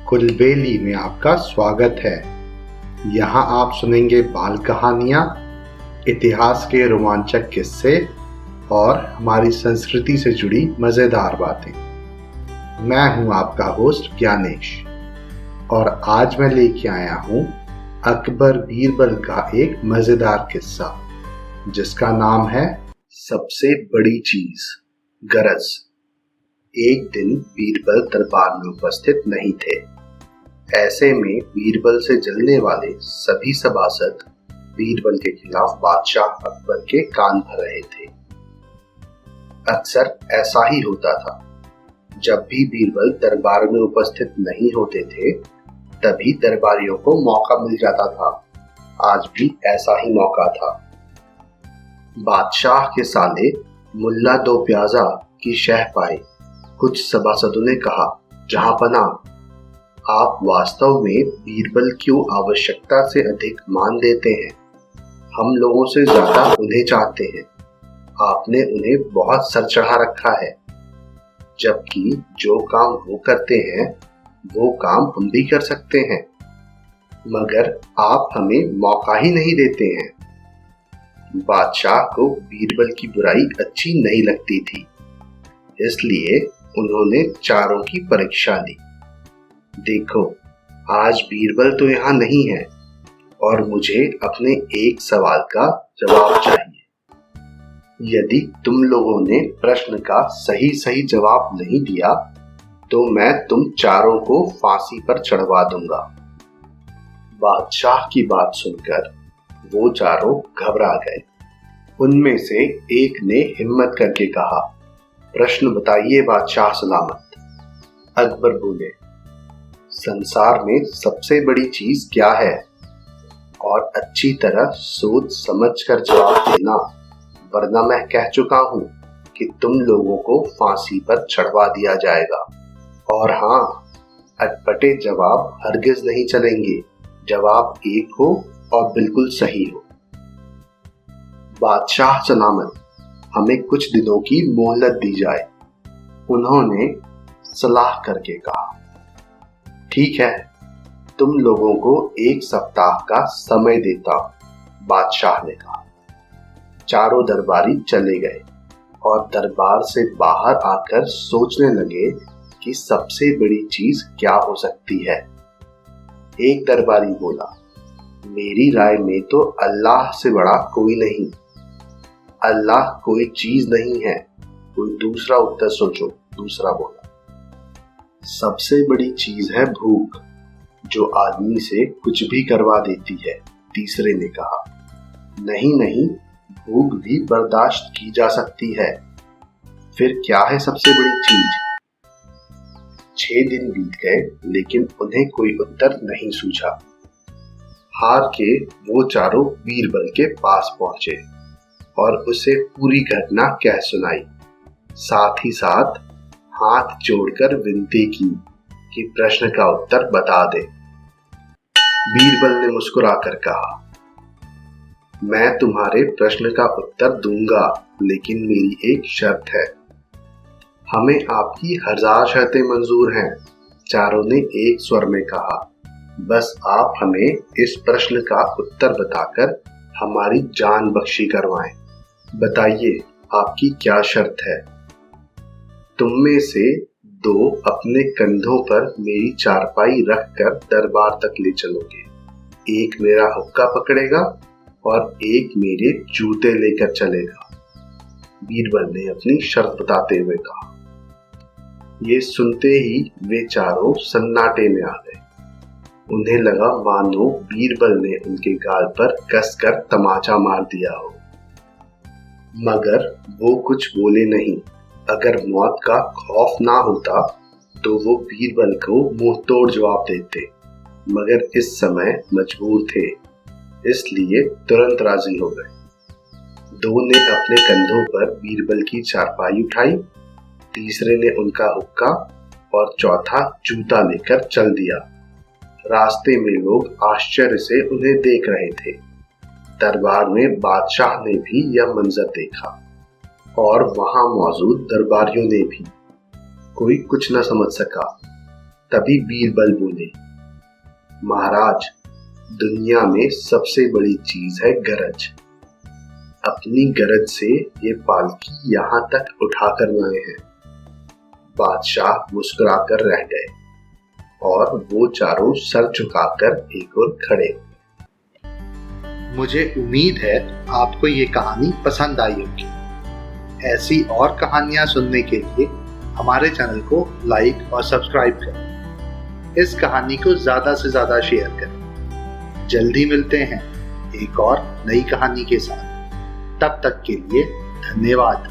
कुलबेली में आपका स्वागत है। यहाँ आप सुनेंगे बाल कहानियाँ, इतिहास के रोमांचक किस्से और हमारी संस्कृति से जुड़ी मज़ेदार बातें। मैं हूँ आपका होस्ट ज्ञानेश और आज मैं लेके आया हूँ अकबर बीरबल का एक मज़ेदार किस्सा जिसका नाम है सबसे बड़ी चीज़, गरज। एक दिन बीरबल दरबार में उपस्थित नहीं थे। ऐसे में बीरबल से जलने वाले सभी सभासद बीरबल के खिलाफ बादशाह अकबर के कान भर रहे थे। अक्सर ऐसा ही होता था, जब भी बीरबल दरबार में उपस्थित नहीं होते थे तभी दरबारियों को मौका मिल जाता था। आज भी ऐसा ही मौका था। बादशाह के साले मुल्ला दो प्याजा की शह पाए कुछ सभासदों ने कहा, जहांपना, आप वास्तव में बीरबल क्यों आवश्यकता से अधिक मान देते हैं? हम लोगों से ज्यादा उन्हें चाहते हैं। आपने उन्हें बहुत सर चढ़ा रखा है, जबकि जो काम वो करते हैं वो काम हम भी कर सकते हैं, मगर आप हमें मौका ही नहीं देते हैं। बादशाह को बीरबल की बुराई अच्छी नहीं लगती थी, इसलिए उन्होंने चारों की परीक्षा ली। देखो, आज बीरबल तो यहाँ नहीं है और मुझे अपने एक सवाल का जवाब चाहिए। यदि तुम लोगों ने प्रश्न का सही सही जवाब नहीं दिया तो मैं तुम चारों को फांसी पर चढ़वा दूंगा। बादशाह की बात सुनकर वो चारों घबरा गए। उनमें से एक ने हिम्मत करके कहा, प्रश्न बताइए बादशाह सलामत। अकबर बोले, संसार में सबसे बड़ी चीज क्या है? और अच्छी तरह सोच समझ कर जवाब देना, वरना मैं कह चुका हूं कि तुम लोगों को फांसी पर चढ़वा दिया जाएगा। और हाँ, अटपटे जवाब हरगिज नहीं चलेंगे। जवाब एक हो और बिल्कुल सही हो। बादशाह सलामत, हमें कुछ दिनों की मोहलत दी जाए, उन्होंने सलाह करके कहा। ठीक है, तुम लोगों को एक सप्ताह का समय देता हूं, बादशाह ने कहा। चारों दरबारी चले गए और दरबार से बाहर आकर सोचने लगे कि सबसे बड़ी चीज क्या हो सकती है। एक दरबारी बोला, मेरी राय में तो अल्लाह से बड़ा कोई नहीं। अल्लाह कोई चीज नहीं है। कोई दूसरा उत्तर सोचो, दूसरा बोला। सबसे बड़ी चीज है भूख, जो आदमी से कुछ भी करवा देती है, तीसरे ने कहा। नहीं, भूख भी बर्दाश्त की जा सकती है। फिर क्या है सबसे बड़ी चीज? 6 दिन बीत गए लेकिन उन्हें कोई उत्तर नहीं सूझा। हार के वो चारों बीरबल के पास पहुंचे और उसे पूरी घटना कह सुनाई। साथ ही साथ हाथ जोड़कर विनती की कि प्रश्न का उत्तर बता दे। बीरबल ने मुस्कुराकर कहा, मैं तुम्हारे प्रश्न का उत्तर दूंगा, लेकिन मेरी एक शर्त है। हमें आपकी 1000 शर्तें मंजूर हैं, चारों ने एक स्वर में कहा। बस आप हमें इस प्रश्न का उत्तर बताकर हमारी जान बख्शी करवाएं। बताइए, आपकी क्या शर्त है? तुम में से 2 अपने कंधों पर मेरी चारपाई रखकर दरबार तक ले चलोगे। एक मेरा हुक्का पकड़ेगा और एक मेरे जूते लेकर चलेगा। बीरबल ने अपनी शर्त बताते हुए कहा। ये सुनते ही वे चारों सन्नाटे में आ गए। उन्हें लगा मानो बीरबल ने उनके गाल पर कसकर तमाचा मार दिया हो, मगर वो कुछ बोले नहीं। अगर मौत का खौफ ना होता तो वो बीरबल को मुंह तोड़ जवाब देते, मगर इस समय मजबूर थे, इसलिए तुरंत राजी हो गए। 2 ने अपने कंधों पर बीरबल की चारपाई उठाई, तीसरे ने उनका हुक्का और चौथा जूता लेकर चल दिया। रास्ते में लोग आश्चर्य से उन्हें देख रहे थे। दरबार में बादशाह ने भी यह मंजर देखा और वहां मौजूद दरबारियों ने भी। कोई कुछ न समझ सका। तभी बीरबल बोले, महाराज, दुनिया में सबसे बड़ी चीज है गरज। अपनी गरज से ये पालकी यहाँ तक उठा कर लाए हैं। बादशाह मुस्कुराकर रह गए और वो चारों सर झुकाकर एक ओर खड़े हुए। मुझे उम्मीद है आपको ये कहानी पसंद आई होगी। ऐसी और कहानियां सुनने के लिए हमारे चैनल को लाइक और सब्सक्राइब करें। इस कहानी को ज़्यादा से ज़्यादा शेयर करें। जल्दी मिलते हैं एक और नई कहानी के साथ। तब तक के लिए धन्यवाद।